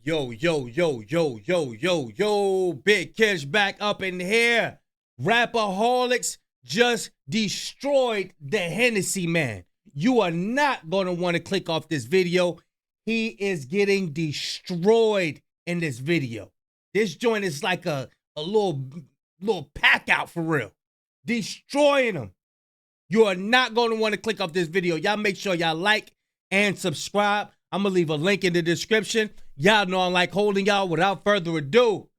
Yo, Big Kish back up in here. Rapperholics just destroyed the Hennessy man. You are not going to want to click off this video. He is getting destroyed in this video. This joint is like a little pack out for real. Destroying him. You are not going to want to click off this video. Y'all make sure y'all like and subscribe. I'm going to leave a link in the description. Y'all know I like holding y'all. Without further ado,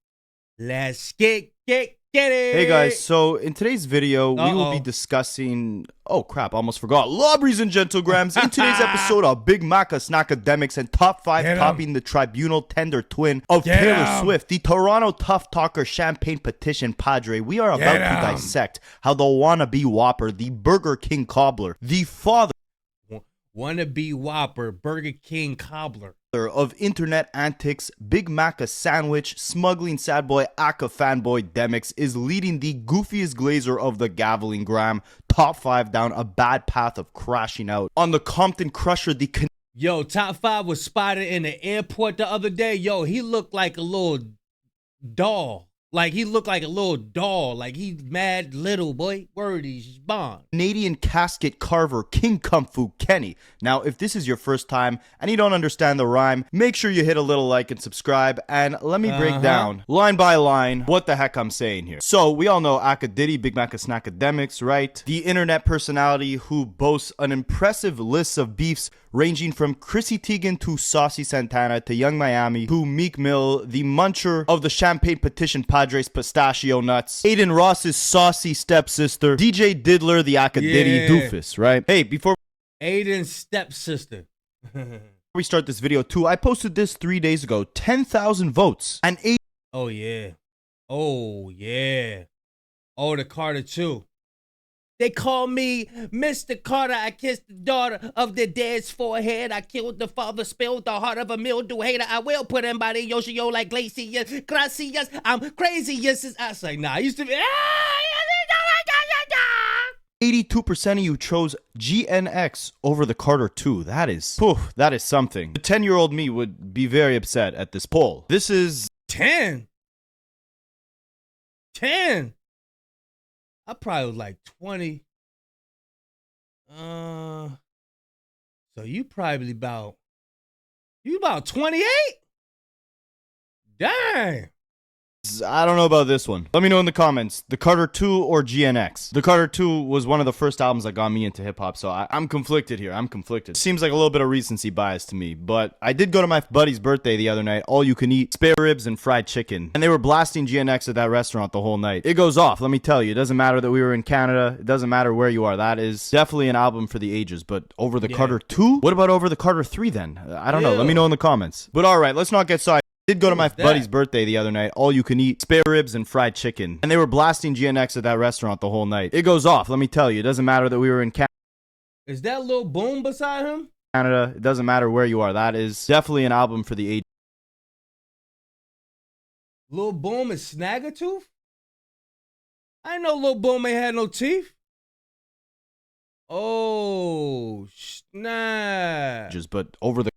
let's get it. Hey guys, so in today's video, we will be discussing, oh crap, I almost forgot, Lobries and Gentlegrams. In today's episode of Big Macas and Akademiks and Top 5 copying the tribunal tender twin of Taylor Swift, the Toronto Tough Talker Champagne Petition Padre. We are about to dissect how the wannabe Whopper, the Burger King cobbler, the father wannabe Whopper, Burger King cobbler of internet antics, Big Maca sandwich, smuggling sad boy, Aka fanboy Demix is leading the goofiest glazer of the Gaveling Gram, top 5 down a bad path of crashing out. On the Compton Crusher, the Yo, top 5 was spotted in the airport the other day. Yo, he looked like a little doll. Like, he looked like a little doll. Like, he's mad little, boy. Word, he's bomb. Canadian casket carver, King Kung Fu Kenny. Now, if this is your first time and you don't understand the rhyme, make sure you hit a little like and subscribe. And let me break down, line by line, what the heck I'm saying here. So, we all know Akademiks, Big Mac Akademiks, right? The internet personality who boasts an impressive list of beefs ranging from Chrissy Teigen to Saucy Santana to Young Miami to Meek Mill, the muncher of the Champagne Petition Padres pistachio nuts, Aiden Ross's saucy stepsister, DJ Diddler, the Akademiks doofus, right? Hey, before Aiden's stepsister. we start this video too, I posted this 3 days ago, 10,000 votes, and Oh yeah. Oh the Carter too. They call me Mr. Carter. I kissed the daughter of the dead's forehead. I killed the father, spilled the heart of a mildew hater. I will put him by the Yoshio like Glacius. Gracias, I'm crazy. Yes, I was like, nah, I used to be. 82% of you chose GNX over the Carter 2. That is something. The 10-year-old me would be very upset at this poll. This is 10. I probably was like 20. So you probably about 28? Dang. I don't know about this one. Let me know in the comments. The Carter 2 or GNX? The Carter 2 was one of the first albums that got me into hip-hop, so I'm conflicted here. I'm conflicted. Seems like a little bit of recency bias to me, but I did go to my buddy's birthday the other night. All you can eat spare ribs and fried chicken. And they were blasting GNX at that restaurant the whole night. It goes off, let me tell you. It doesn't matter that we were in Canada. It doesn't matter where you are. That is definitely an album for the ages. But over the Carter 2? What about over the Carter 3 then? I don't know. Let me know in the comments. But alright, let's not get side. Did go to my buddy's birthday the other night. All you can eat spare ribs and fried chicken. And they were blasting GNX at that restaurant the whole night. It goes off, let me tell you. It doesn't matter that we were in Canada. Is that Lil Boom beside him? Canada. It doesn't matter where you are. That is definitely an album for the age. Lil Boom is Snaggletooth? I know Lil Boom ain't had no teeth. Oh, snap. But over the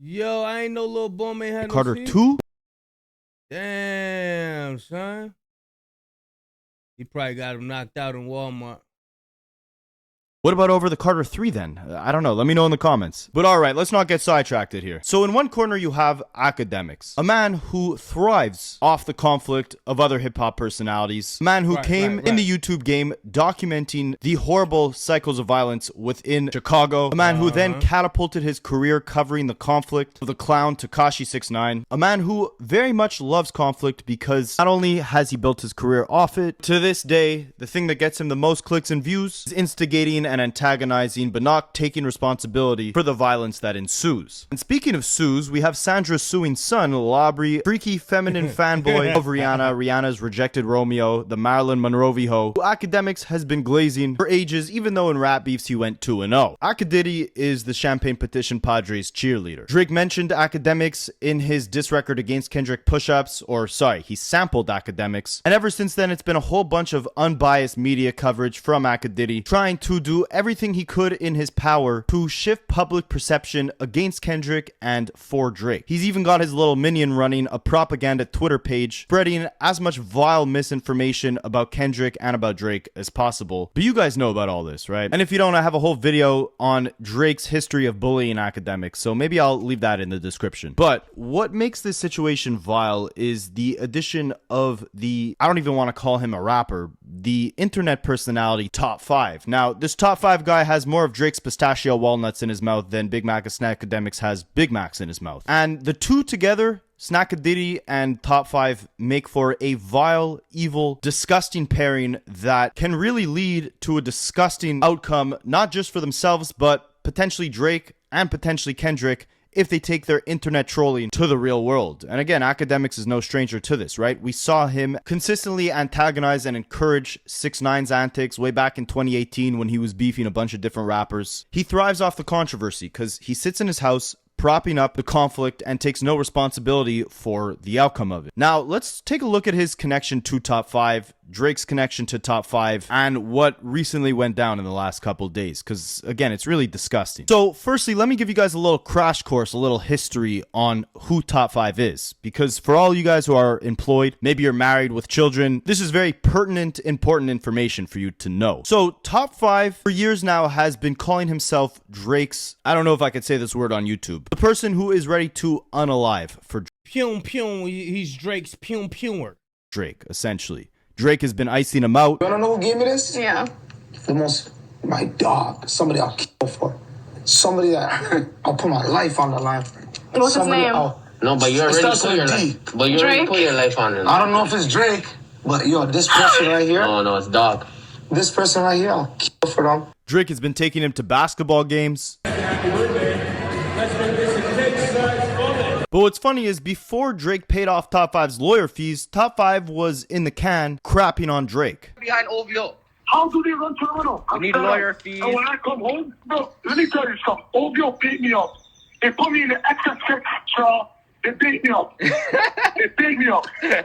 Yo, I ain't know Lil Boom ain't had Carter no teeth. 2? Damn, son. He probably got him knocked out in Walmart. What about over the Carter 3 then? I don't know. Let me know in the comments. But alright, let's not get sidetracked here. So in one corner you have Akademiks, a man who thrives off the conflict of other hip-hop personalities, a man who came in the YouTube game documenting the horrible cycles of violence within Chicago, a man who then catapulted his career covering the conflict of the clown Tekashi 6ix9ine, a man who very much loves conflict because not only has he built his career off it, to this day, the thing that gets him the most clicks and views is instigating and antagonizing, but not taking responsibility for the violence that ensues. And speaking of sues, we have Sandra suing son, Labrie, freaky feminine fanboy of Rihanna's rejected Romeo, the Marilyn Monroe ho, who Akademiks has been glazing for ages, even though in rap beefs he went 2-0. Akademiks is the Champagne Petition Padres cheerleader. Drake mentioned Akademiks in his diss record against Kendrick Push-Ups, he sampled Akademiks, and ever since then it's been a whole bunch of unbiased media coverage from Akademiks trying to do do everything he could in his power to shift public perception against Kendrick and for Drake. He's even got his little minion running a propaganda Twitter page, spreading as much vile misinformation about Kendrick and about Drake as possible. But you guys know about all this, right? And if you don't, I have a whole video on Drake's history of bullying Akademiks, so maybe I'll leave that in the description. But what makes this situation vile is the addition of the, I don't even want to call him a rapper, the internet personality Top 5. Now, this Top 5 guy has more of Drake's pistachio walnuts in his mouth than Big Mac of Snackademics has Big Macs in his mouth. And the two together, Snackadiddy and Top 5, make for a vile, evil, disgusting pairing that can really lead to a disgusting outcome, not just for themselves, but potentially Drake and potentially Kendrick, if they take their internet trolling to the real world. And again, Akademiks is no stranger to this, right? We saw him consistently antagonize and encourage 6ix9ine's antics way back in 2018 when he was beefing a bunch of different rappers. He thrives off the controversy because he sits in his house propping up the conflict and takes no responsibility for the outcome of it. Now, let's take a look at his connection to Top 5, Drake's connection to Top 5, and what recently went down in the last couple days, because again, it's really disgusting. So firstly, let me give you guys a little crash course, a little history on who Top 5 is, because for all you guys who are employed, maybe you're married with children, this is very pertinent, important information for you to know. So Top 5 for years now has been calling himself Drake's, I don't know if I could say this word on YouTube, the person who is ready to unalive for he's Drake's pewer. Drake, essentially. Drake has been icing him out. You wanna know who gave me this? Yeah. My dog. Somebody I'll kill for. Somebody that I'll put my life on the line for. What's his name? No, but you already put your life. But you already put your life on it. I don't know if it's Drake, but yo, this person right here. No, it's dog. This person right here, I'll kill for them. Drake has been taking him to basketball games. But what's funny is before Drake paid off Top 5's lawyer fees, Top 5 was in the can crapping on Drake. Behind OVO. How do they run Toronto? We need lawyer fees. And when I come home, bro, let me tell you something. OVO beat me up. They put me in the XS6 trial. They beat me up. They beat me up. They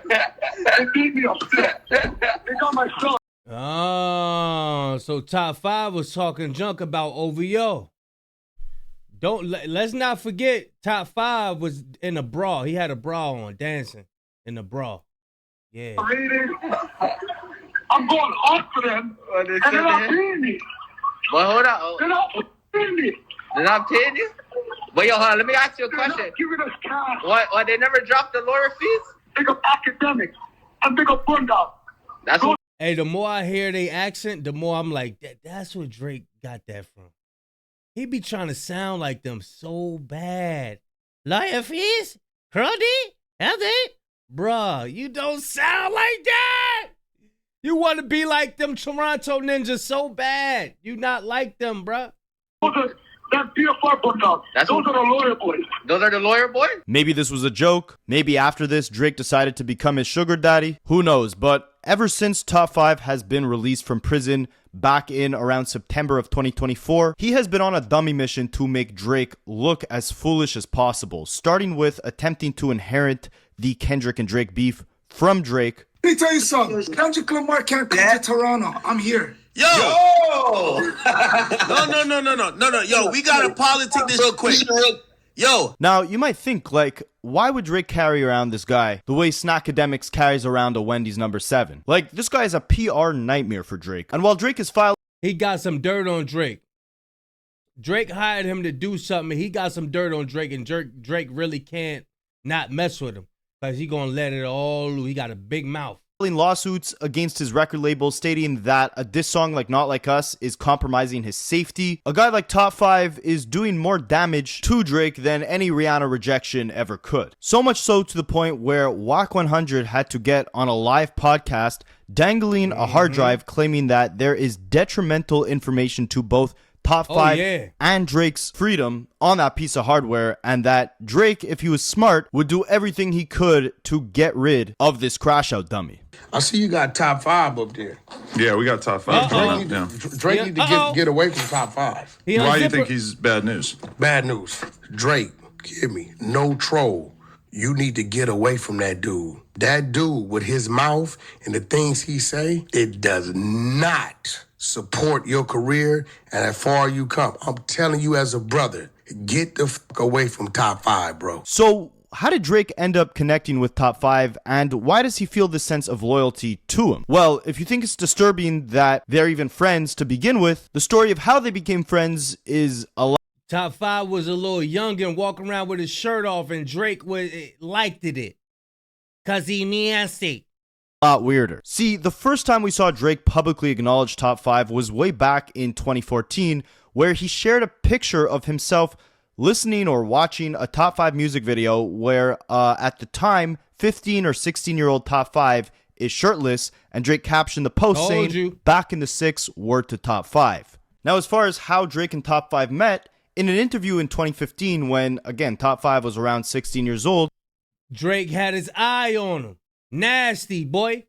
beat me up. They got my son. Oh, so Top 5 was talking junk about OVO. Let's not forget, Top 5 was in a bra. He had a bra on, dancing in the bra. Yeah. I'm going off for them, and they're not paying me. But hold on. They're not paying me. They're not paying you? But yo, hold on, let me ask you a They're question. not giving us cash. What? They never dropped the lawyer fees? Big up Akademiks and big up Bunda. That's what. Hey, the more I hear they accent, the more I'm like, that's where Drake got that from. He be trying to sound like them so bad. Lawyer fees? Cruddy? Healthy? Bruh, you don't sound like that. You want to be like them Toronto ninjas so bad. You not like them, bruh. That's BFR Bunda. Those are the lawyer boys. Those are the lawyer boys? Maybe this was a joke. Maybe after this, Drake decided to become his sugar daddy. Who knows? But ever since Top 5 has been released from prison back in around September of 2024, he has been on a dummy mission to make Drake look as foolish as possible, starting with attempting to inherit the Kendrick and Drake beef from Drake. Let me tell you something. Kendrick Lamar can't come to Toronto. I'm here. Yo! No. Yo, we gotta politic this real quick. Yo. Now, you might think, like, why would Drake carry around this guy the way Snackademics carries around a Wendy's number 7? Like, this guy is a PR nightmare for Drake. And while Drake is filed, he got some dirt on Drake. Drake hired him to do something. He got some dirt on Drake, and Drake really can't not mess with him because he gonna let it all loose. He got a big mouth. Lawsuits against his record label stating that a diss song like Not Like Us is compromising his safety. A guy like Top 5 is doing more damage to Drake than any Rihanna rejection ever could. So much so to the point where WAC 100 had to get on a live podcast dangling a hard drive claiming that there is detrimental information to both Top 5 and Drake's freedom on that piece of hardware, and that Drake, if he was smart, would do everything he could to get rid of this crash out dummy. I see you got Top 5 up there. Yeah, we got Top 5. Drake need to get away from Top 5. Why do you think he's bad news? Bad news. Drake, hear me. No troll. You need to get away from that dude. That dude with his mouth and the things he say, it does not support your career and how far you come. I'm telling you as a brother, get the fuck away from top 5, bro. So, how did Drake end up connecting with Top 5, and why does he feel this sense of loyalty to him? Well, if you think it's disturbing that they're even friends to begin with, the story of how they became friends is a lot. Top 5 was a little younger and walking around with his shirt off, and Drake liked it. Cause he nasty. Lot weirder. See, the first time we saw Drake publicly acknowledge Top 5 was way back in 2014, where he shared a picture of himself listening or watching a Top 5 music video where, at the time, 15 or 16-year-old Top 5 is shirtless, and Drake captioned the post saying, "Back in the 6, word to Top 5. Now, as far as how Drake and Top 5 met, in an interview in 2015 when, again, Top 5 was around 16 years old, Drake had his eye on him. Nasty, boy.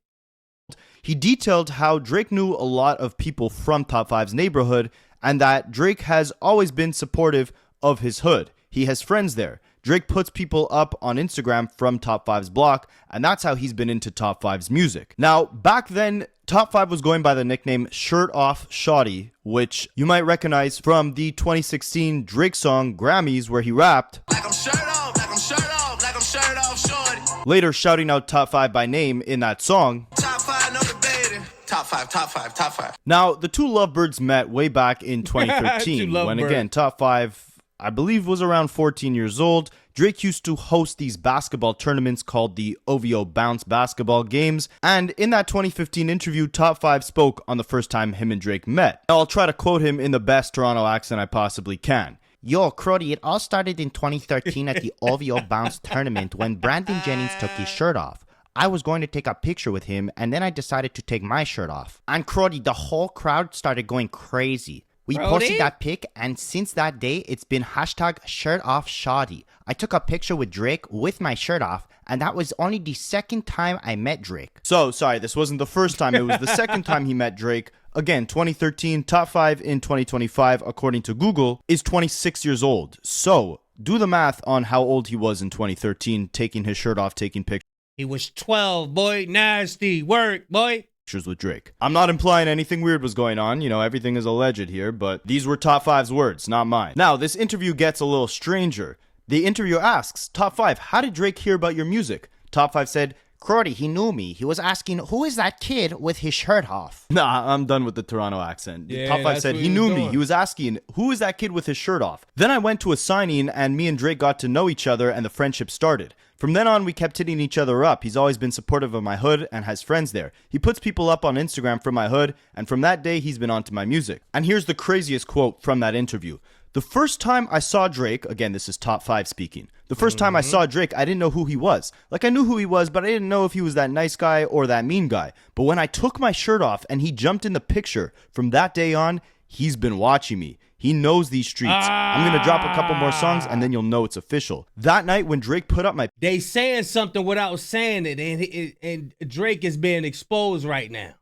He detailed how Drake knew a lot of people from Top 5's neighborhood and that Drake has always been supportive of his hood. He has friends there. Drake puts people up on Instagram from Top 5's block, and that's how he's been into Top 5's music. Now, back then, Top 5 was going by the nickname Shirt Off Shawty, which you might recognize from the 2016 Drake song Grammys, where he rapped, Like I'm shirt off, like I'm shirt off, like I'm shirt off, shorty. later shouting out Top 5 by name in that song. Top 5, no debating. Top 5, top 5, top 5. Now, the two lovebirds met way back in 2013, when again, Top 5, I believe, was around 14 years old. Drake used to host these basketball tournaments called the OVO Bounce Basketball Games, and in that 2015 interview, Top 5 spoke on the first time him and Drake met. Now, I'll try to quote him in the best Toronto accent I possibly can. Yo, Crody, it all started in 2013 at the OVO Bounce tournament when Brandon Jennings took his shirt off. I was going to take a picture with him, and then I decided to take my shirt off. And Crody, the whole crowd started going crazy. We posted that pic, and since that day, it's been hashtag shirt off shoddy. I took a picture with Drake with my shirt off, and that was only the second time I met Drake. So, sorry, this wasn't the first time, it was the second time he met Drake. Again, 2013, Top 5 in 2025, according to Google, is 26 years old. So, do the math on how old he was in 2013, taking his shirt off, taking pictures. He was 12, boy. Nasty work, boy. With Drake. I'm not implying anything weird was going on, everything is alleged here, but these were Top 5's words, not mine. Now, this interview gets a little stranger. The interviewer asks, Top 5, how did Drake hear about your music? Top 5 said, Crody, he knew me. He was asking, who is that kid with his shirt off? Nah, I'm done with the Toronto accent. Yeah, Top 5 said he knew me. He was asking, who is that kid with his shirt off? Then I went to a signing and me and Drake got to know each other and the friendship started. From then on, we kept hitting each other up. He's always been supportive of my hood and has friends there. He puts people up on Instagram from my hood, and from that day, he's been onto my music. And here's the craziest quote from that interview. The first time I saw Drake, again, this is Top 5 speaking. The first time I saw Drake, I didn't know who he was. Like, I knew who he was, but I didn't know if he was that nice guy or that mean guy. But when I took my shirt off and he jumped in the picture, from that day on, he's been watching me. He knows these streets. I'm going to drop a couple more songs and then you'll know it's official. That night when Drake put up my... They saying something without saying it, and Drake is being exposed right now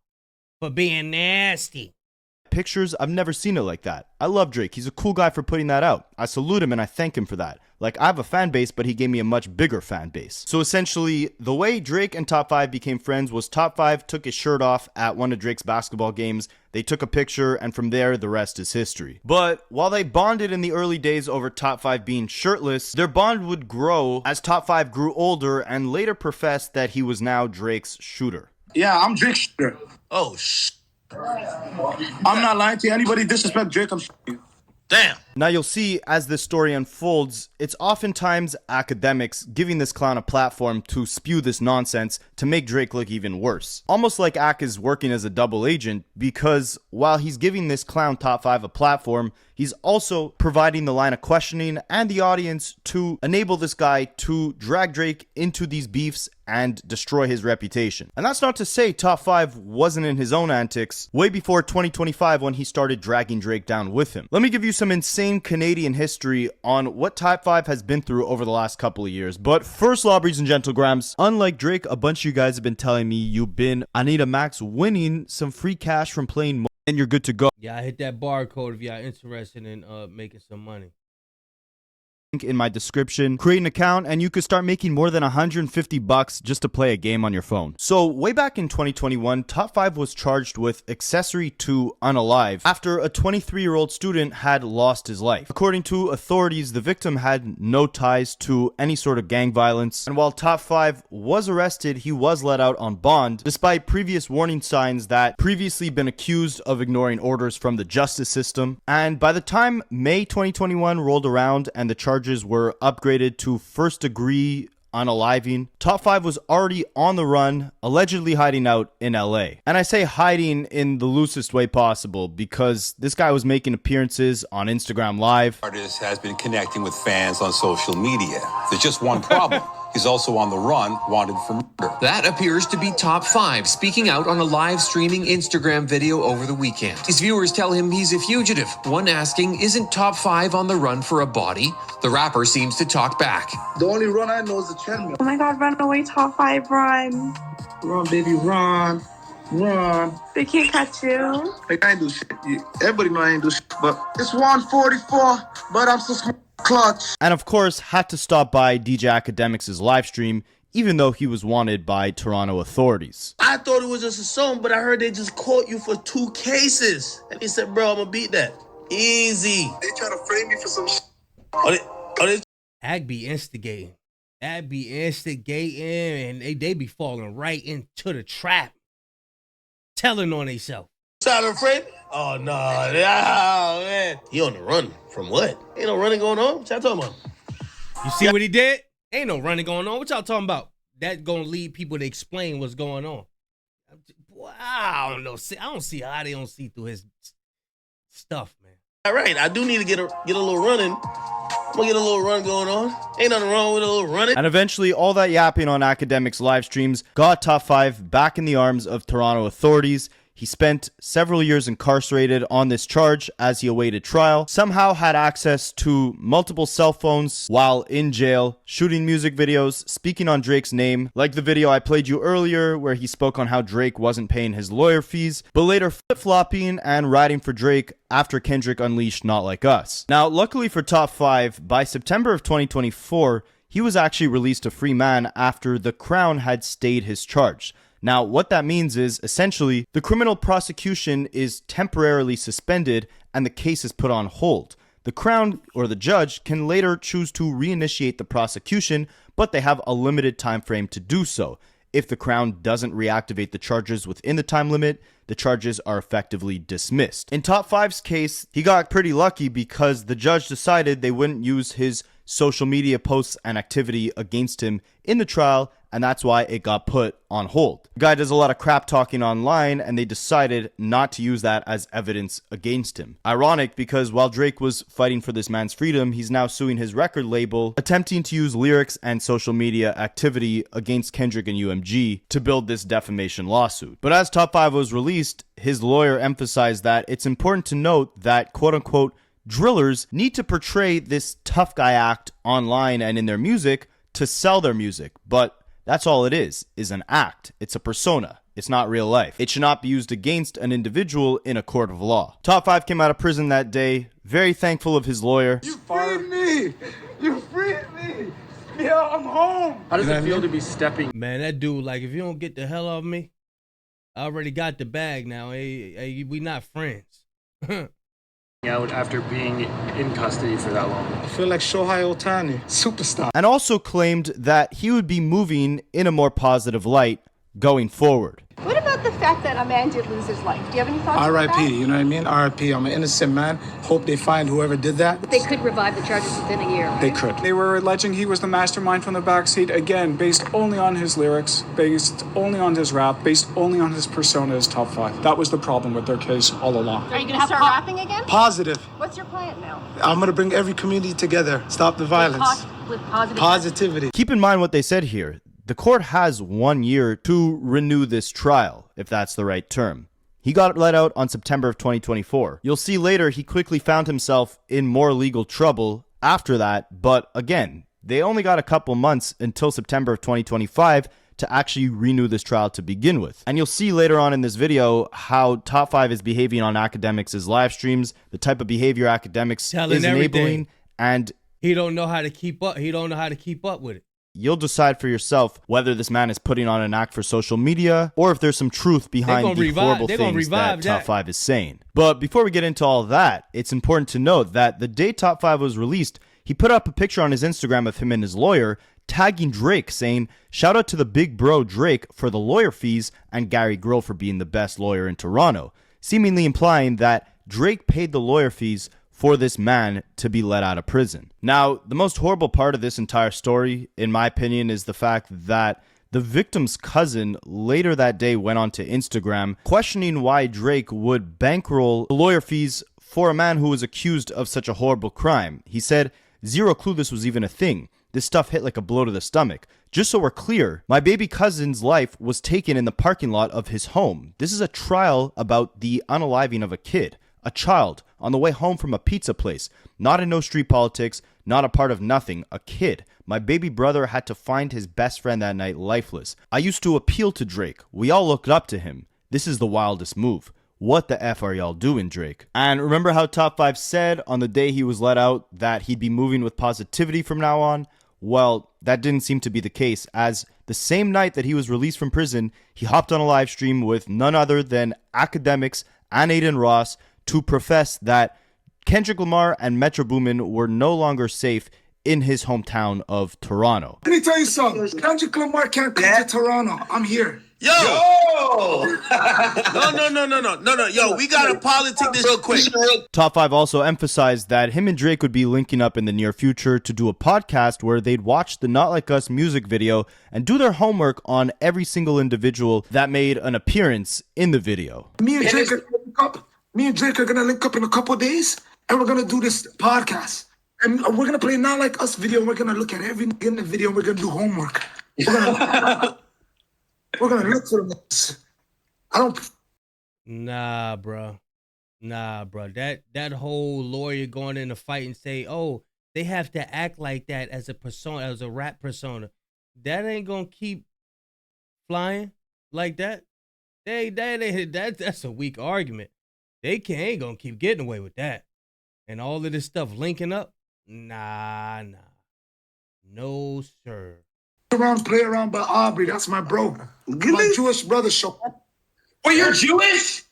for being nasty. Pictures, I've never seen it like that. I love Drake. He's a cool guy for putting that out. I salute him and I thank him for that. Like, I have a fan base, but he gave me a much bigger fan base. So essentially, the way Drake and Top 5 became friends was Top 5 took his shirt off at one of Drake's basketball games. They took a picture, and from there, the rest is history. But while they bonded in the early days over Top 5 being shirtless, their bond would grow as Top 5 grew older and later professed that he was now Drake's shooter. Yeah, I'm Drake's shooter. Oh, I'm not lying to you. Anybody disrespect Drake, I'm shooting. Damn. Now you'll see as this story unfolds, it's oftentimes Akademiks giving this clown a platform to spew this nonsense to make Drake look even worse. Almost like Ak is working as a double agent, because while he's giving this clown Top 5 a platform, he's also providing the line of questioning and the audience to enable this guy to drag Drake into these beefs and destroy his reputation. And that's not to say Top 5 wasn't in his own antics way before 2025 when he started dragging Drake down with him. Let me give you some insane Canadian history on what Top 5 has been through over the last couple of years. But first, Lawbreeds and Gentlegrams, unlike Drake, a bunch of you guys have been telling me you've been Anita Max winning some free cash from playing more, and you're good to go. Yeah, I hit that barcode if y'all interested in making some money. link in my description, create an account, and you could start making more than $150 just to play a game on your phone. So way back in 2021, Top 5 was charged with accessory to unalive after a 23-year-old student had lost his life. According to authorities, the victim had no ties to any sort of gang violence, and while Top 5 was arrested, he was let out on bond despite previous warning signs that previously been accused of ignoring orders from the justice system. And by the time May 2021 rolled around and the charges were upgraded to first degree unaliving, Top 5 was already on the run, allegedly hiding out in LA. And I say hiding in the loosest way possible because this guy was making appearances on Instagram Live. Artist has been connecting with fans on social media. There's just one problem. He's also on the run, wanted for murder. That appears to be Top 5, speaking out on a live streaming Instagram video over the weekend. His viewers tell him he's a fugitive. One asking, isn't Top 5 on the run for a body? The rapper seems to talk back. The only run I know is the treadmill. Oh my God, run away, Top 5, run. Run, baby, run. Run. They can't catch you. Like, I ain't do shit. Everybody know I ain't do shit, but it's 144, but I'm so smart. Clutch. And of course, had to stop by DJ Akademiks' live stream, even though he was wanted by Toronto authorities. I thought it was just a song, but I heard they just caught you for 2 cases. And he said, bro, I'm gonna beat that. Easy. They trying to frame me for some shit. That be instigating. That be instigating, and they be falling right into the trap. Telling on themselves. Trying to frame? Oh, no. Oh, man. He on the run. From what? Ain't no running going on. What y'all talking about? You see what he did? Ain't no running going on. What y'all talking about? That gonna lead people to explain what's going on. Wow, I don't know. I don't see how they don't see through his stuff, man. All right, I do need to get a little running. I'm gonna get a little run going on. Ain't nothing wrong with a little running. And eventually, all that yapping on Akademiks live streams got Top 5 back in the arms of Toronto authorities. He spent several years incarcerated on this charge as he awaited trial, somehow had access to multiple cell phones while in jail, shooting music videos, speaking on Drake's name, like the video I played you earlier where he spoke on how Drake wasn't paying his lawyer fees, but later flip-flopping and riding for Drake after Kendrick unleashed Not Like Us. Now, luckily for Top 5, by September of 2024, he was actually released a free man after the Crown had stayed his charge. Now, what that means is, essentially, the criminal prosecution is temporarily suspended and the case is put on hold. The Crown, or the judge, can later choose to reinitiate the prosecution, but they have a limited time frame to do so. If the Crown doesn't reactivate the charges within the time limit, the charges are effectively dismissed. In Top 5's case, he got pretty lucky because the judge decided they wouldn't use his social media posts and activity against him in the trial, and that's why it got put on hold. The guy does a lot of crap talking online, and they decided not to use that as evidence against him. Ironic, because while Drake was fighting for this man's freedom, he's now suing his record label, attempting to use lyrics and social media activity against Kendrick and UMG to build this defamation lawsuit. But as Top 5 was released, his lawyer emphasized that it's important to note that, quote-unquote, drillers need to portray this tough guy act online and in their music to sell their music, but that's all it is an act. It's a persona. It's not real life. It should not be used against an individual in a court of law. Top 5 came out of prison that day, very thankful of his lawyer. You freed me! You freed me! Yeah, I'm home! How does it feel to be stepping? Man, that dude, like, if you don't get the hell off me, I already got the bag now. Hey, we not friends. Out after being in custody for that long. I feel like Shohei Ohtani, superstar. And also claimed that he would be moving in a more positive light going forward. What about the fact that a man did lose his life? Do you have any thoughts about that? R.I.P., you know what I mean? R.I.P., I'm an innocent man. Hope they find whoever did that. They could revive the charges within a year, right? They could. They were alleging he was the mastermind from the backseat, again, based only on his lyrics, based only on his rap, based only on his persona as Top 5. That was the problem with their case all along. Are you going to start rapping again? Positive. What's your plan now? I'm going to bring every community together. Stop the violence. With positive Positivity. Keep in mind what they said here. The court has 1 year to renew this trial, if that's the right term. He got let out on September of 2024. You'll see later he quickly found himself in more legal trouble after that, but again, they only got a couple months until September of 2025 to actually renew this trial to begin with. And you'll see later on in this video how Top 5 is behaving on Akademiks' live streams, the type of behavior Akademiks is enabling, and He don't know how to keep up. He don't know how to keep up with it. You'll decide for yourself whether this man is putting on an act for social media or if there's some truth behind the horrible things that Top 5 is saying. But before we get into all that, it's important to note that the day Top 5 was released, he put up a picture on his Instagram of him and his lawyer, tagging Drake, saying, "Shout out to the big bro Drake for the lawyer fees and Gary Grill for being the best lawyer in Toronto," seemingly implying that Drake paid the lawyer fees for this man to be let out of prison. Now, the most horrible part of this entire story, in my opinion, is the fact that the victim's cousin later that day went onto Instagram questioning why Drake would bankroll the lawyer fees for a man who was accused of such a horrible crime. He said, "Zero clue this was even a thing. This stuff hit like a blow to the stomach. Just so we're clear, my baby cousin's life was taken in the parking lot of his home. This is a trial about the unaliving of a kid, a child, on the way home from a pizza place. Not in no street politics, not a part of nothing, a kid. My baby brother had to find his best friend that night lifeless. I used to appeal to Drake. We all looked up to him. This is the wildest move. What the F are y'all doing, Drake?" And remember how Top 5 said on the day he was let out that he'd be moving with positivity from now on? Well, that didn't seem to be the case, as the same night that he was released from prison, he hopped on a live stream with none other than Akademiks and Aiden Ross to profess that Kendrick Lamar and Metro Boomin were no longer safe in his hometown of Toronto. Let me tell you something. Kendrick Lamar can't come to Toronto. I'm here. Yo! No. Yo, we gotta politic this real quick. Top 5 also emphasized that him and Drake would be linking up in the near future to do a podcast where they'd watch the Not Like Us music video and do their homework on every single individual that made an appearance in the video. Me and Drake are gonna link up in a couple days, and we're gonna do this podcast. And we're gonna play Not Like Us video, and we're gonna look at everything in the video, and we're gonna do homework. We're gonna look for this. Nah, bro. That whole lawyer going in a fight and say, "Oh, they have to act like that as a persona, as a rap persona." That ain't gonna keep flying like that. That's a weak argument. They ain't gonna keep getting away with that. And all of this stuff linking up. Nah. No, sir. Play around by Aubrey. That's my bro. My Jewish brother, Shalom. Well, you're Jewish?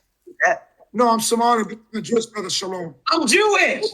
No, I'm Somali. My Jewish brother, Shalom. I'm Jewish.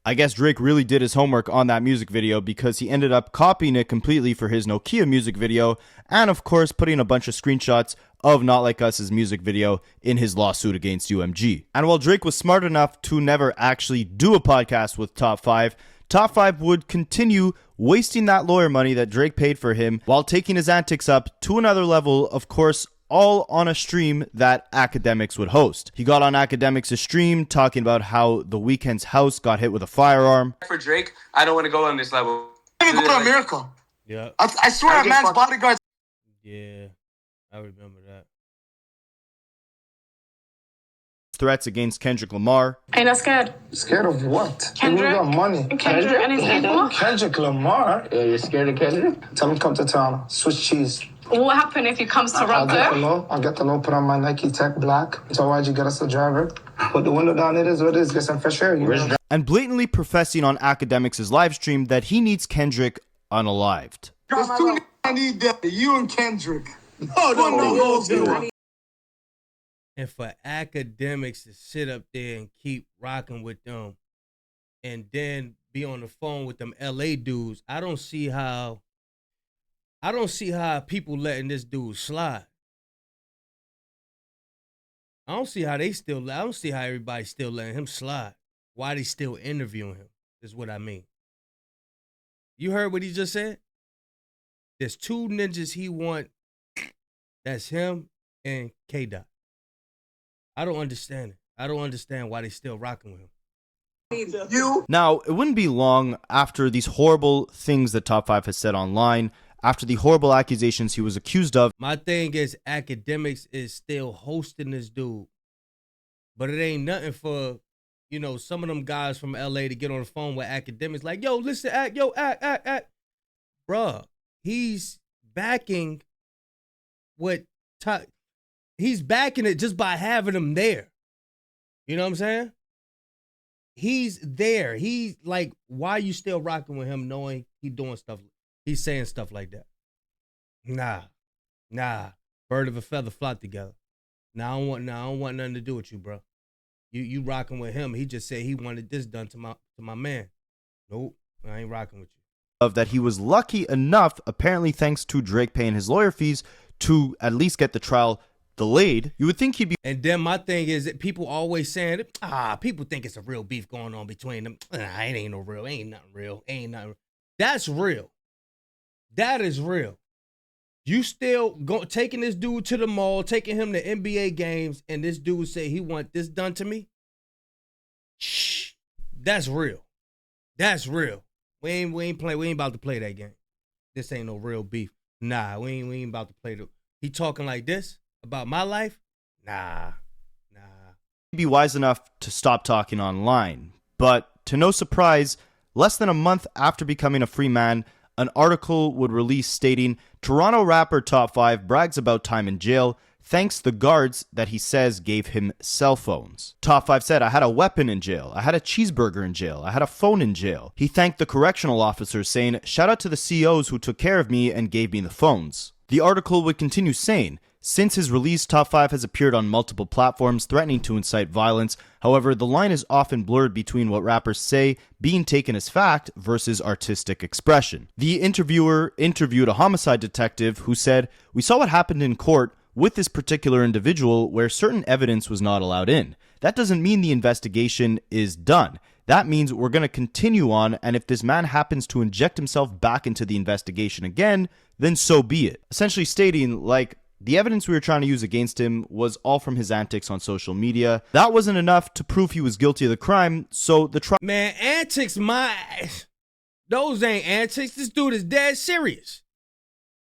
I guess Drake really did his homework on that music video because he ended up copying it completely for his Nokia music video and, of course, putting a bunch of screenshots of Not Like Us's music video in his lawsuit against UMG. And while Drake was smart enough to never actually do a podcast with Top 5, Top 5 would continue wasting that lawyer money that Drake paid for him while taking his antics up to another level, of course, all on a stream that Akademiks would host. He got on Akademiks' stream talking about how The Weeknd's house got hit with a firearm. For Drake, I don't want to go on this level. I even go to America. Yeah. I swear that man's bodyguards. Yeah, I remember that. Threats against Kendrick Lamar. Are you not scared? Scared of what? Kendrick? We got money. Kendrick and his people? Kendrick Lamar? Yeah, you're scared of Kendrick? Tell him come to town. Swiss cheese. What happened if he comes to I'll Toronto? get the low, put on my Nike Tech Black. So why'd you get us a driver? Put the window down, it is what it is. Get some fresh air. And blatantly professing on Akademiks' live stream that he needs Kendrick unalived. There's two niggas I need that. You and Kendrick. No. And for Akademiks to sit up there and keep rocking with them and then be on the phone with them LA dudes, I don't see how people letting this dude slide. I don't see how everybody's still letting him slide. Why they still interviewing him is what I mean. You heard what he just said? There's two ninjas he want. That's him and K-Dot. I don't understand it. I don't understand why they still rocking with him. Now, it wouldn't be long after these horrible things that Top 5 has said online, after the horrible accusations he was accused of. My thing is Akademiks is still hosting this dude. But it ain't nothing for, some of them guys from LA to get on the phone with Akademiks like, yo, listen, act. Bruh, he's backing he's backing it just by having him there. You know what I'm saying? he's there. He's like, why are you still rocking with him knowing he's saying stuff like that? Nah. Bird of a feather flock together. Nah, I don't want nothing to do with you, bro. You rocking with him. He just said he wanted this done to my man. Nope, I ain't rocking with you. Of that he was lucky enough, apparently thanks to Drake paying his lawyer fees, to at least get the trial delayed. You would think he'd be. And then my thing is that people always saying, people think it's a real beef going on between them. It ain't no real. Ain't nothing real. Ain't nothing. That's real. That is real. You still taking this dude to the mall, taking him to NBA games, and this dude say he want this done to me? Shh. That's real. That's real. We ain't about to play that game. This ain't no real beef. Nah, we ain't about to play he talking like this about my life? Nah. Be wise enough to stop talking online. But to no surprise, less than a month after becoming a free man, an article would release stating Toronto rapper Top 5 brags about time in jail thanks the guards that he says gave him cell phones. Top 5 said, I had a weapon in jail. I had a cheeseburger in jail. I had a phone in jail. He thanked the correctional officers saying, shout out to the COs who took care of me and gave me the phones. The article would continue saying, since his release, Top 5 has appeared on multiple platforms threatening to incite violence. However, the line is often blurred between what rappers say being taken as fact versus artistic expression. The interviewer interviewed a homicide detective who said, we saw what happened in court with this particular individual where certain evidence was not allowed in. That doesn't mean the investigation is done. That means we're going to continue on, and if this man happens to inject himself back into the investigation again, then so be it. Essentially stating, like, the evidence we were trying to use against him was all from his antics on social media. That wasn't enough to prove he was guilty of the crime, so the trial... Man, antics, those ain't antics. This dude is dead serious.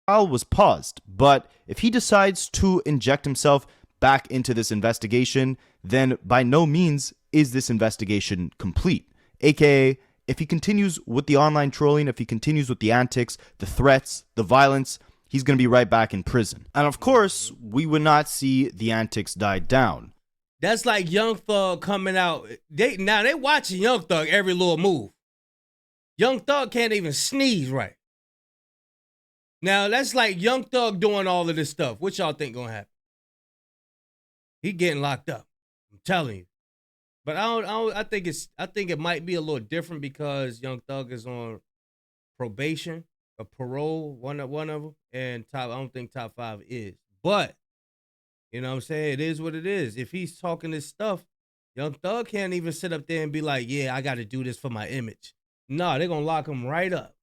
Trial was paused, but if he decides to inject himself back into this investigation, then by no means is this investigation complete. AKA, if he continues with the online trolling, if he continues with the antics, the threats, the violence, he's going to be right back in prison. And of course, we would not see the antics die down. That's like Young Thug coming out. They watching Young Thug every little move. Young Thug can't even sneeze right. Now, that's like Young Thug doing all of this stuff. What y'all think gonna happen? He getting locked up. I'm telling you. But I think it might be a little different because Young Thug is on probation or parole, one of them, and I don't think Top 5 is. But you know what I'm saying? It is what it is. If he's talking this stuff, Young Thug can't even sit up there and be like, yeah, I got to do this for my image. No, they're going to lock him right up.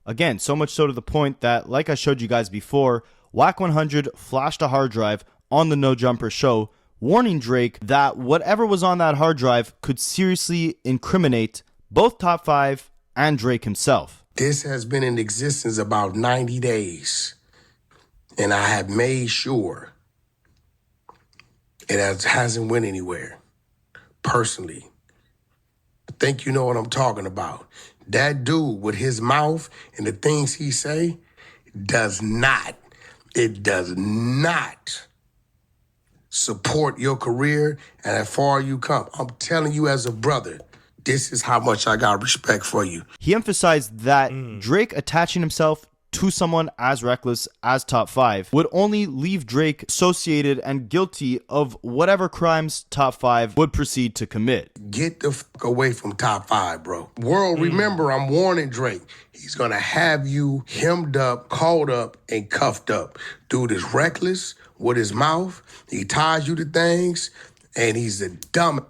Again, so much so to the point that, like I showed you guys before, Whack 100 flashed a hard drive on the No Jumper show, warning Drake that whatever was on that hard drive could seriously incriminate both Top 5 and Drake himself. This has been in existence about 90 days, and I have made sure it hasn't went anywhere, personally. I think you know what I'm talking about. That dude with his mouth and the things he say does not support your career and how far you come. I'm telling you as a brother, this is how much I got respect for you. He emphasized that Drake attaching himself to someone as reckless as Top 5 would only leave Drake associated and guilty of whatever crimes Top 5 would proceed to commit. Get the fuck away from Top 5, bro. World, remember, I'm warning Drake. He's gonna have you hemmed up, called up, and cuffed up. Dude is reckless with his mouth. He ties you to things, and he's a dumb.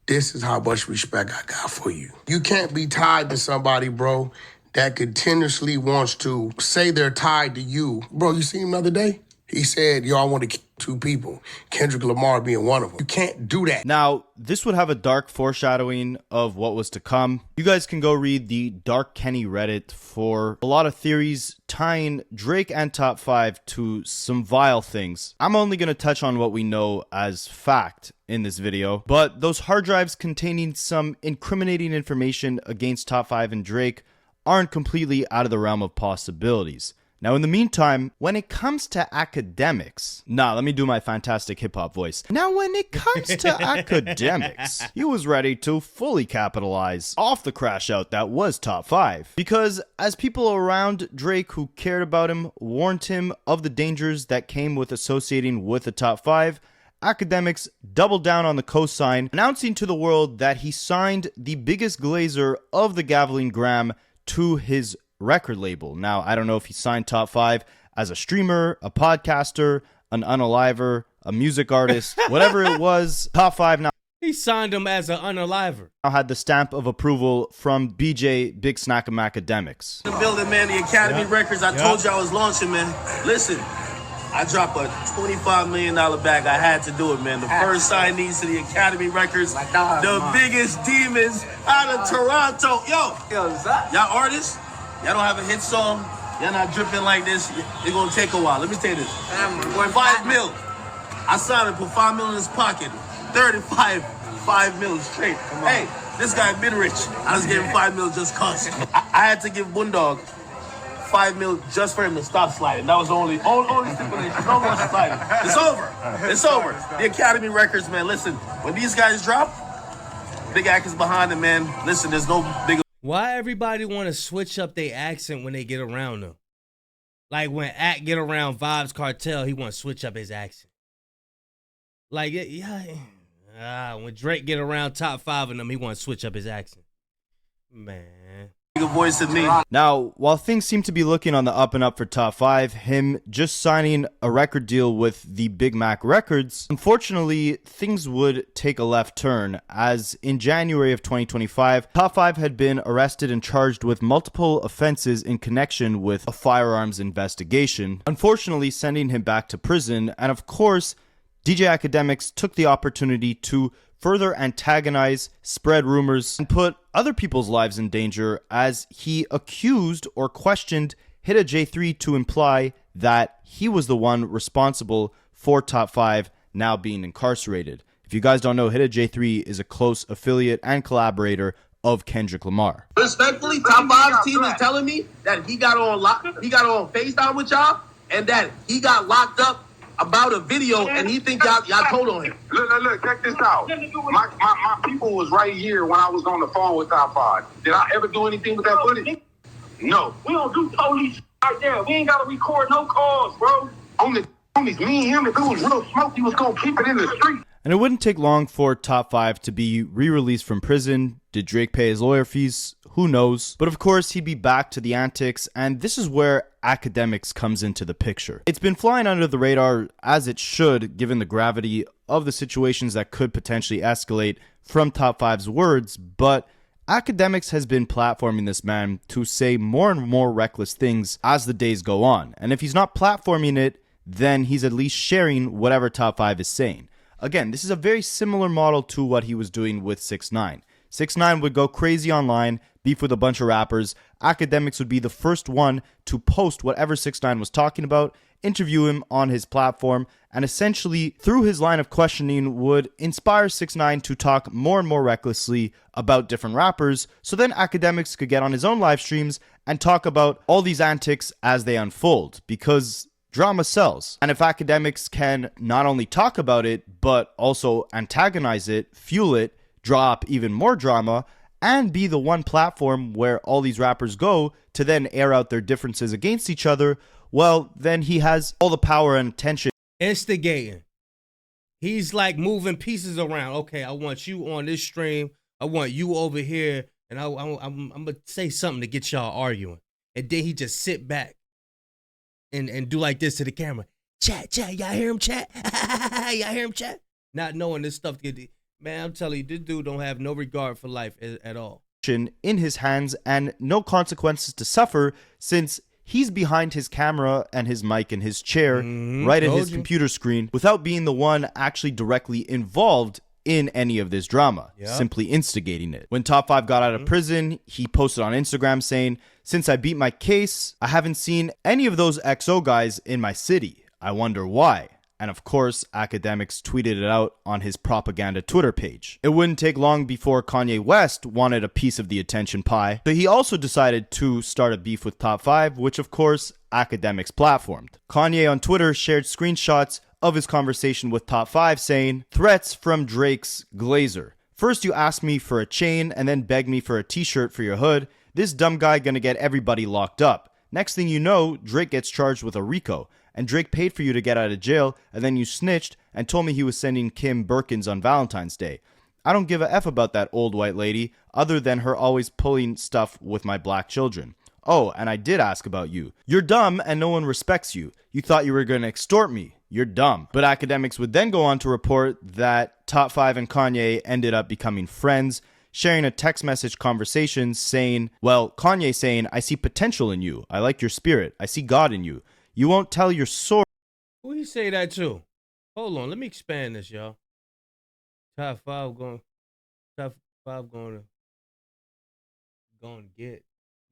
This is how much respect I got for you. You can't be tied to somebody, bro, that continuously wants to say they're tied to you. Bro, you seen him the other day? He said, yo, I want to kill 2 people. Kendrick Lamar being one of them. You can't do that. Now, this would have a dark foreshadowing of what was to come. You guys can go read the Dark Kenny Reddit for a lot of theories tying Drake and Top 5 to some vile things. I'm only going to touch on what we know as fact in this video, but those hard drives containing some incriminating information against Top 5 and Drake aren't completely out of the realm of possibilities. Now, in the meantime, when it comes to Akademiks, let me do my fantastic hip-hop voice. Now, when it comes to Akademiks, he was ready to fully capitalize off the crash out that was top 5. Because as people around Drake who cared about him warned him of the dangers that came with associating with the top 5, Akademiks doubled down on the cosign, announcing to the world that he signed the biggest glazer of the Gaviline Gram to his record label. Now, I don't know if he signed top 5 as a streamer, a podcaster, an unaliver, a music artist, whatever it was. Top 5 now. He signed him as an unaliver. Now had the stamp of approval from BJ Big Snack of Akademiks. The building, man, the Academy Records. I told you I was launching, man. Listen, I dropped a $25 million bag. I had to do it, man. The first signees to the Academy Records, the biggest demons out of Toronto. Yo, y'all artists? Y'all don't have a hit song? Y'all not dripping like this? It's gonna take a while. Let me tell you this. 5 mil. I signed it, put 5 mil in his pocket. 5 mil straight. Hey, this guy been rich. I was giving 5 mil just cause. I had to give Boondog 5 mil just for him to stop sliding. That was the only stipulation. No more sliding. It's over. It's over. The Academy Records, man. Listen, when these guys drop, Big Act is behind them, man. Listen, there's no big. Why everybody want to switch up their accent when they get around them? Like when Act get around Vibes Cartel, he want to switch up his accent. Like, when Drake get around top 5 of them, he want to switch up his accent. Man. Voice of me. Now, while things seem to be looking on the up and up for top 5, him just signing a record deal with the Big Mac Records, unfortunately, things would take a left turn, as in January of 2025, top 5 had been arrested and charged with multiple offenses in connection with a firearms investigation, unfortunately sending him back to prison. And of course, DJ Akademiks took the opportunity to further antagonize, spread rumors, and put other people's lives in danger as he accused or questioned Hida J3 to imply that he was the one responsible for top 5 now being incarcerated. If you guys don't know, Hida J3 is a close affiliate and collaborator of Kendrick Lamar. Respectfully, top 5's team is telling me that he got on FaceTime with y'all and that he got locked up about a video, and he think y'all told on him. Look, check this out. My people was right here when I was on the phone with Top 5. Did I ever do anything with that footage? No. We don't do police right there. We ain't got to record no calls, bro. Only me and him, if it was real smoke, he was going to keep it in the street. And it wouldn't take long for top 5 to be re-released from prison. Did Drake pay his lawyer fees? Who knows? But of course, he'd be back to the antics, and this is where Akademiks comes into the picture. It's been flying under the radar, as it should, given the gravity of the situations that could potentially escalate from top 5's words, but Akademiks has been platforming this man to say more and more reckless things as the days go on. And if he's not platforming it, then he's at least sharing whatever top 5 is saying. Again, this is a very similar model to what he was doing with 6ix9ine. 6ix9ine would go crazy online, beef with a bunch of rappers. Akademiks would be the first one to post whatever 6ix9ine was talking about, interview him on his platform, and essentially, through his line of questioning, would inspire 6ix9ine to talk more and more recklessly about different rappers, so then Akademiks could get on his own live streams and talk about all these antics as they unfold, because drama sells. And if Akademiks can not only talk about it, but also antagonize it, fuel it, draw up even more drama, and be the one platform where all these rappers go to then air out their differences against each other, well, then he has all the power and attention. Instigating. He's like moving pieces around. Okay, I want you on this stream. I want you over here. And I'm going to say something to get y'all arguing. And then he just sit back and do like this to the camera. Chat, y'all hear him chat? Y'all hear him chat? Not knowing this stuff. Man, I'm telling you, this dude don't have no regard for life at all. In his hands and no consequences to suffer, since he's behind his camera and his mic and his chair right at his computer screen without being the one actually directly involved in any of this drama, simply instigating it. When Top 5 got out of prison, he posted on Instagram saying, "Since I beat my case, I haven't seen any of those XO guys in my city. I wonder why." And of course, Akademiks tweeted it out on his propaganda Twitter page. It wouldn't take long before Kanye West wanted a piece of the attention pie, so he also decided to start a beef with Top 5, which of course Akademiks platformed. Kanye on Twitter shared screenshots of his conversation with Top 5 saying, "Threats from Drake's Glazer. First you ask me for a chain and then beg me for a t-shirt for your hood. This dumb guy gonna get everybody locked up. Next thing you know, Drake gets charged with a RICO. And Drake paid for you to get out of jail, and then you snitched and told me he was sending Kim Birkins on Valentine's Day. I don't give a F about that old white lady, other than her always pulling stuff with my black children. Oh, and I did ask about you. You're dumb and no one respects you. You thought you were going to extort me. You're dumb." But Akademiks would then go on to report that Top 5 and Kanye ended up becoming friends, sharing a text message conversation saying, well, Kanye saying, "I see potential in you. I like your spirit. I see God in you. You won't tell your source." Who he say that to? Hold on, let me expand this, y'all. Top 5 going to get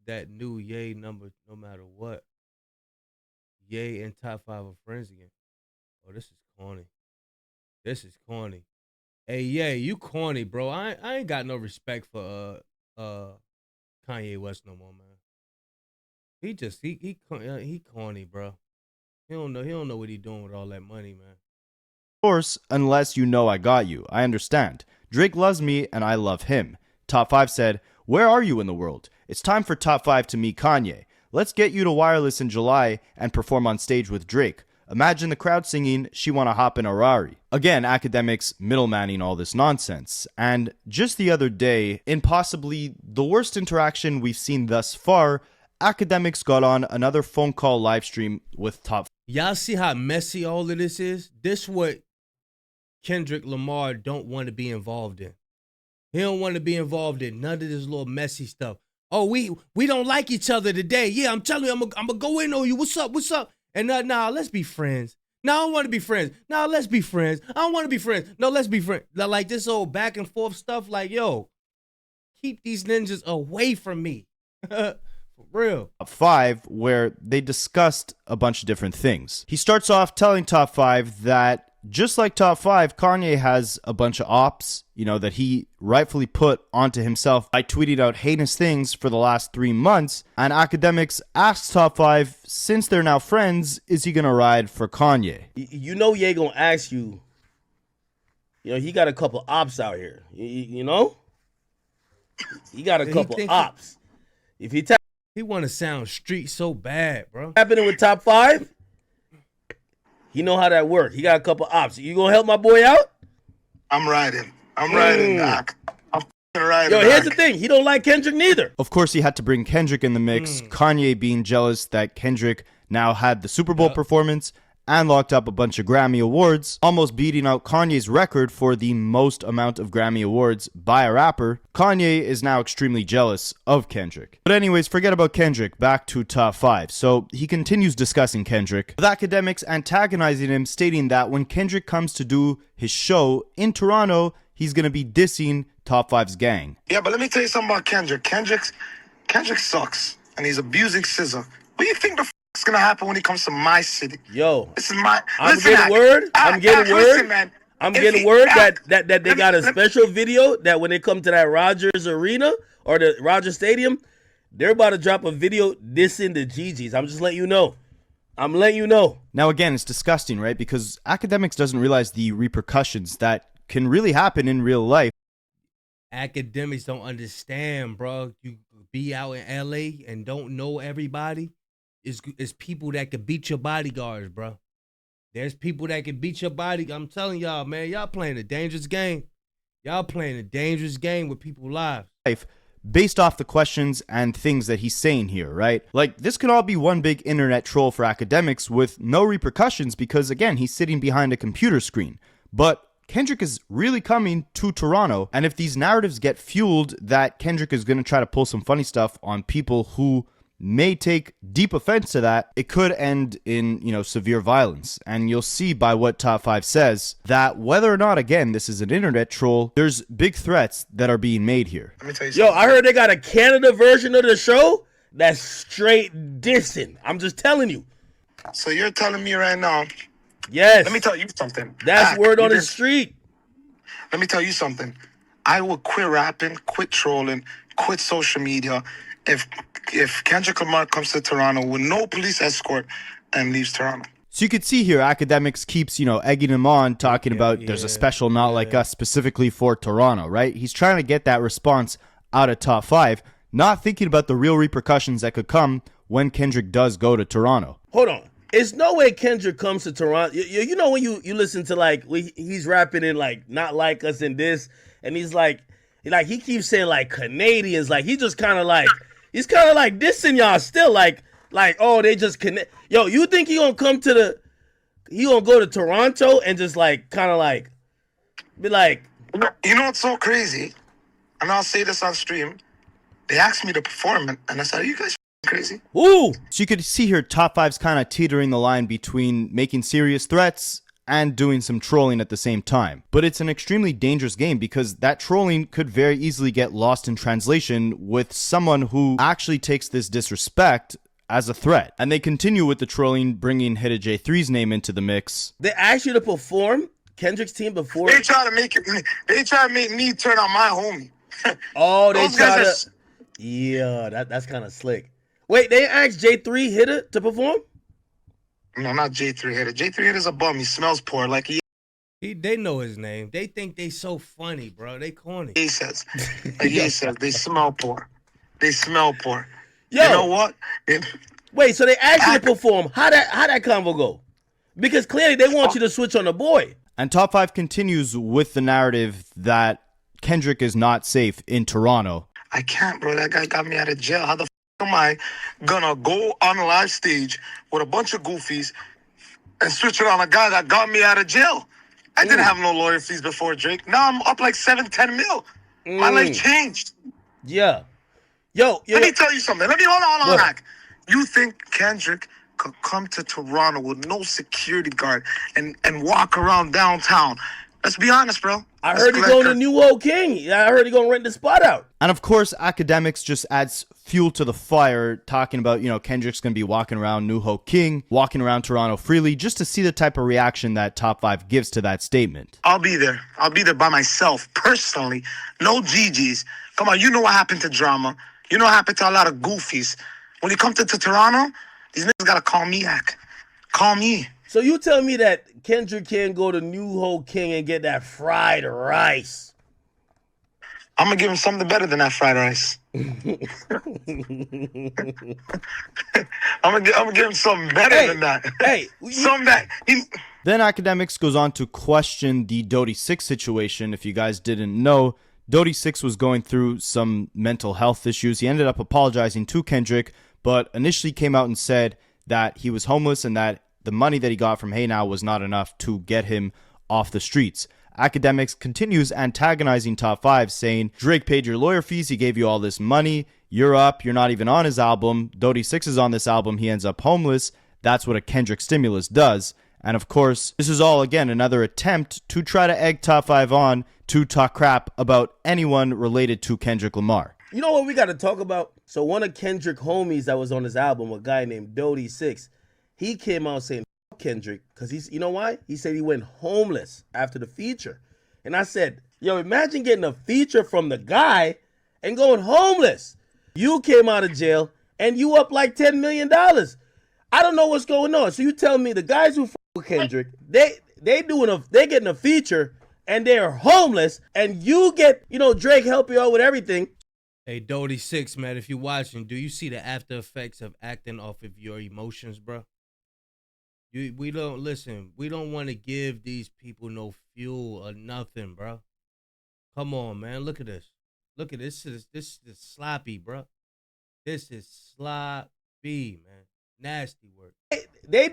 that new Ye number no matter what. Ye and Top 5 are friends again. Oh, this is corny. This is corny. Hey, Ye, you corny, bro. I ain't got no respect for Kanye West no more, man. He corny, bro. He don't know what he doing with all that money, man. Course, unless you know I got you. I understand. Drake loves me and I love him. Top 5 said, "Where are you in the world? It's time for Top 5 to meet Kanye. Let's get you to Wireless in July and perform on stage with Drake. Imagine the crowd singing, 'She Wanna Hop in a Rari.'" Again, Akademiks middlemaning all this nonsense. And just the other day, in possibly the worst interaction we've seen thus far, Akademiks got on another phone call live stream with Top 5. Y'all see how messy all of this is? This what Kendrick Lamar don't want to be involved in. He don't want to be involved in none of this little messy stuff. Oh, we don't like each other today. Yeah, I'm telling you, I'm gonna go in on you. What's up? What's up? And nah, let's be friends. No, I don't want to be friends. No, let's be friends. I don't want to be friends. No, let's be friends. Like this old back and forth stuff. Like, yo, keep these ninjas away from me. For real. Top 5, where they discussed a bunch of different things. He starts off telling Top 5 that just like Top 5, Kanye has a bunch of ops, that he rightfully put onto himself by tweeting out heinous things for the last 3 months. And Akademiks asks Top 5, since they're now friends, is he gonna ride for Kanye? Ye gonna ask you, he got a couple ops out here, He got a couple ops. If he want to sound street so bad, bro. Happening with Top 5, he know how that works. He got a couple ops. You gonna help my boy out? I'm riding, Doc. I'm riding. Yo, here's the thing. He don't like Kendrick neither. Of course, he had to bring Kendrick in the mix. Kanye being jealous that Kendrick now had the Super Bowl performance and locked up a bunch of Grammy Awards, almost beating out Kanye's record for the most amount of Grammy Awards by a rapper. Kanye is now extremely jealous of Kendrick. But anyways, forget about Kendrick, back to Top 5. So he continues discussing Kendrick, with Akademiks antagonizing him, stating that when Kendrick comes to do his show in Toronto, he's gonna be dissing Top 5's gang. Yeah, but let me tell you something about Kendrick. Kendrick sucks, and he's abusing SZA. What do you think the f***'s gonna happen when he comes to my city? Yo, this is my. I'm getting word that they got a special video that when they come to that Rogers Arena or the Rogers Stadium, they're about to drop a video dissing the Gigi's. I'm just letting you know. Now again, it's disgusting, right? Because Akademiks doesn't realize the repercussions that can really happen in real life. Akademiks don't understand, bro. You be out in LA and don't know everybody. It's people that could beat your bodyguards, bro. There's people that can beat your body. I'm telling y'all, man, y'all playing a dangerous game. Y'all playing a dangerous game with people's lives. Based off the questions and things that he's saying here, right? Like, this could all be one big internet troll for Akademiks with no repercussions because, again, he's sitting behind a computer screen. But Kendrick is really coming to Toronto, and if these narratives get fueled that Kendrick is going to try to pull some funny stuff on people who may take deep offense to that, it could end in, severe violence. And you'll see by what Top 5 says that whether or not, again, this is an internet troll, there's big threats that are being made here. Let me tell you something. Yo, I heard they got a Canada version of the show that's straight dissing. I'm just telling you. So you're telling me right now? Yes. Let me tell you something. That's word on the street. Let me tell you something. I will quit rapping, quit trolling, quit social media if if Kendrick Lamar comes to Toronto with no police escort and leaves Toronto. So you could see here, Akademiks keeps, egging him on, talking about there's a special Not Like Us specifically for Toronto, right? He's trying to get that response out of top 5, not thinking about the real repercussions that could come when Kendrick does go to Toronto. Hold on. It's no way Kendrick comes to Toronto. You know when you listen to like he's rapping in like Not Like Us and this, and he's like he keeps saying like Canadians, like he just kind of like he's kind of like dissing y'all still, like oh they just connect. Yo, you think he gonna come to he gonna go to Toronto and just like kind of like be like, you know what's so crazy? And I'll say this on stream. They asked me to perform it, and I said, "Are you guys crazy?" Ooh. So you could see here top 5's kind of teetering the line between making serious threats and doing some trolling at the same time. But it's an extremely dangerous game because that trolling could very easily get lost in translation with someone who actually takes this disrespect as a threat. And they continue with the trolling, bringing Hidda J3's name into the mix. They asked you to perform Kendrick's team before. They try to make me turn on my homie. Oh, they Those guys try to. Yeah, that's kind of slick. Wait, they asked J3 Hidda to perform? No, not J3 Hidda. J3 Hidda's a bum. He smells poor. Like they know his name. They think they so funny, bro. They corny. He says. Like he says, they smell poor. They smell poor. Yo, you know what? Wait, so they asked you to perform. How that convo go? Because clearly they want you to switch on the boy. And top 5 continues with the narrative that Kendrick is not safe in Toronto. I can't, bro. That guy got me out of jail. How the am I gonna go on a live stage with a bunch of goofies and switch it on a guy that got me out of jail? I didn't have no lawyer fees before Drake. Now I'm up like 7-10 mil. My life changed. Yeah. Yo, let me tell you something. Hold on, Mac. You think Kendrick could come to Toronto with no security guard and walk around downtown? Let's be honest, bro. I heard he going to New Old King. I heard he going to rent the spot out. And of course, Akademiks just adds fuel to the fire, talking about, Kendrick's going to be walking around New Ho King, walking around Toronto freely, just to see the type of reaction that top 5 gives to that statement. I'll be there. I'll be there by myself, personally. No GGs. Come on, you know what happened to Drama. You know what happened to a lot of goofies. When you come to Toronto, these niggas got to call me, Call me. So you tell me that Kendrick can't go to New Ho King and get that fried rice? I'm going to give him something better than that fried rice. I'm gonna give him something better than that. Something that Then Akademiks goes on to question the Dodie 6 situation. If you guys didn't know, Dodie 6 was going through some mental health issues. He ended up apologizing to Kendrick, but initially came out and said that he was homeless and that the money that he got from Hey Now was not enough to get him off the streets. Akademiks continues antagonizing top 5, saying, Drake paid your lawyer fees, he gave you all this money, you're up, you're not even on his album, Dodie 6 is on this album, he ends up homeless, that's what a Kendrick stimulus does. And of course, this is all, again, another attempt to try to egg top 5 on to talk crap about anyone related to Kendrick Lamar. You know what we got to talk about? So one of Kendrick homies that was on his album, a guy named Dodie 6, he came out saying Kendrick, because he's, you know why? He said he went homeless after the feature. And I said, yo, imagine getting a feature from the guy and going homeless. You came out of jail and you up like $10 million. I don't know what's going on. So you tell me the guys who f with Kendrick, they getting a feature and they're homeless, and you get, Drake help you out with everything. Hey, Dodie 6, man, if you're watching, do you see the after effects of acting off of your emotions, bro? We don't want to give these people no fuel or nothing, bro. Come on, man. Look at this. Look at this. This is sloppy, bro. This is sloppy, man. Nasty work. They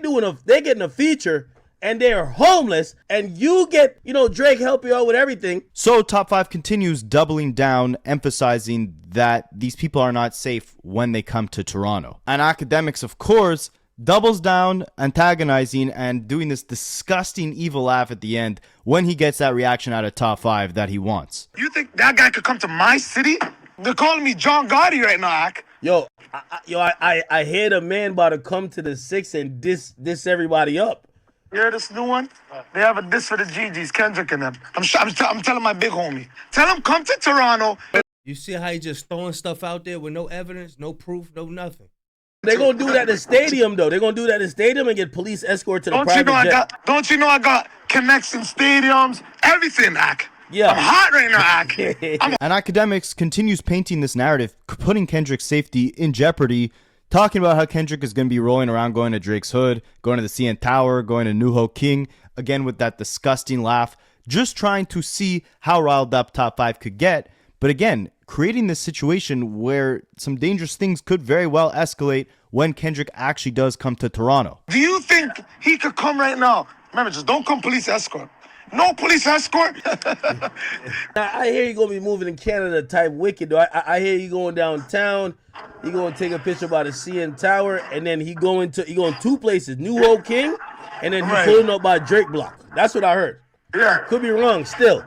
getting a feature and they're homeless, and you get, Drake help you out with everything. So top 5 continues doubling down, emphasizing that these people are not safe when they come to Toronto. And Akademiks, of course, doubles down, antagonizing, and doing this disgusting evil laugh at the end when he gets that reaction out of top 5 that he wants. You think that guy could come to my city? They're calling me John Gotti right now, Ak. Yo, I hear the man about to come to the 6 and diss everybody up. You hear this new one? They have a diss for the GGs, Kendrick and them. I'm telling my big homie. Tell him come to Toronto. You see how he just throwing stuff out there with no evidence, no proof, no nothing. They're gonna do that at the stadium, though. They're gonna do that at the stadium and get police escort to the Don't you private know jet. don't you know I got connects in stadiums, everything, Ak. Yeah. I'm hot right now, Ak. And Akademiks continues painting this narrative, putting Kendrick's safety in jeopardy, talking about how Kendrick is going to be rolling around going to Drake's Hood, going to the CN Tower, going to New Ho King, again with that disgusting laugh, just trying to see how riled up Top 5 could get. But again, creating this situation where some dangerous things could very well escalate when Kendrick actually does come to Toronto. Do you think he could come right now? Remember, just don't come police escort. No police escort. I hear you gonna be moving in Canada type wicked, though. I hear you going downtown. He gonna take a picture by the CN Tower, and then he going two places, New Ho King, and then he pulling up by Drake Block. That's what I heard. Yeah. Could be wrong still.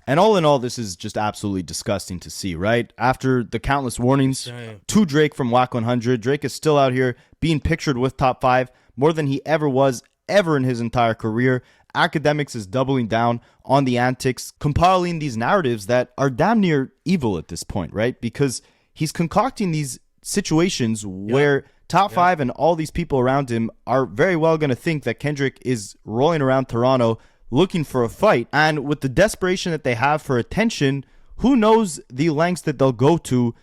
And all in all, this is just absolutely disgusting to see, right? After the countless warnings to Drake from WAC 100, Drake is still out here being pictured with Top 5 more than he ever was ever in his entire career. Akademiks is doubling down on the antics, compiling these narratives that are damn near evil at this point, right? Because he's concocting these situations where Top 5 and all these people around him are very well going to think that Kendrick is rolling around Toronto looking for a fight. And with the desperation that they have for attention, who knows the lengths that they'll go to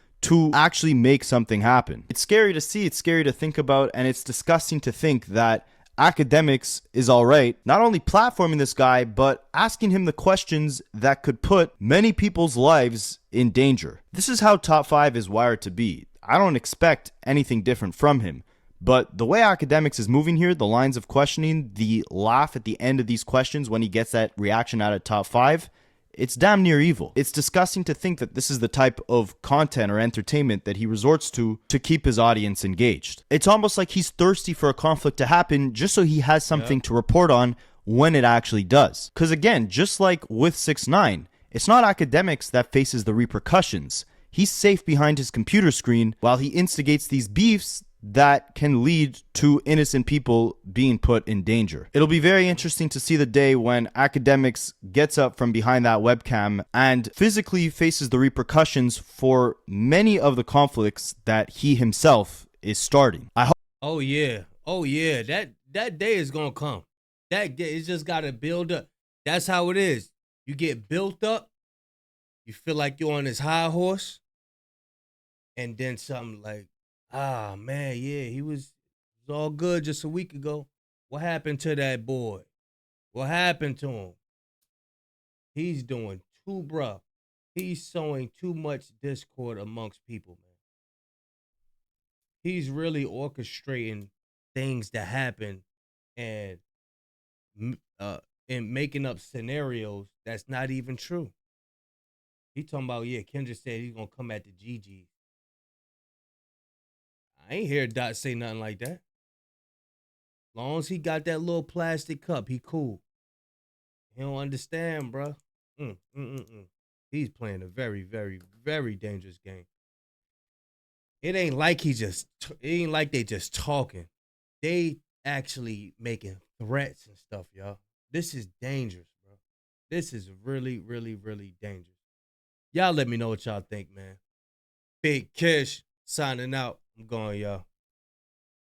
actually make something happen. It's scary to see, it's scary to think about, and it's disgusting to think that Akademiks is all right, not only platforming this guy, but asking him the questions that could put many people's lives in danger. This is how Top 5 is wired to be. I don't expect anything different from him. But the way Akademiks is moving here, the lines of questioning, the laugh at the end of these questions when he gets that reaction out of Top 5, it's damn near evil. It's disgusting to think that this is the type of content or entertainment that he resorts to keep his audience engaged. It's almost like he's thirsty for a conflict to happen just so he has something to report on when it actually does. Because again, just like with 6ix9ine, it's not Akademiks that faces the repercussions. He's safe behind his computer screen while he instigates these beefs that can lead to innocent people being put in danger. It'll be very interesting to see the day when Akademiks gets up from behind that webcam and physically faces the repercussions for many of the conflicts that he himself is starting. I hope. Oh yeah, that day is gonna come. That day, it's just gotta build up. That's how it is. You get built up. You feel like you're on this high horse, and then something like, ah, man, yeah, he was all good just a week ago. What happened to that boy? What happened to him? He's doing too, bruh. He's sowing too much discord amongst people, man. He's really orchestrating things to happen and making up scenarios that's not even true. He talking about, yeah, Kendrick said he's going to come at the GG. I ain't hear Dot say nothing like that. Long as he got that little plastic cup, he cool. He don't understand, bro. He's playing a very, very, very dangerous game. It ain't like they just talking. They actually making threats and stuff, y'all. This is dangerous, bro. This is really, really, really dangerous. Y'all let me know what y'all think, man. Big Kish signing out. I'm going, y'all.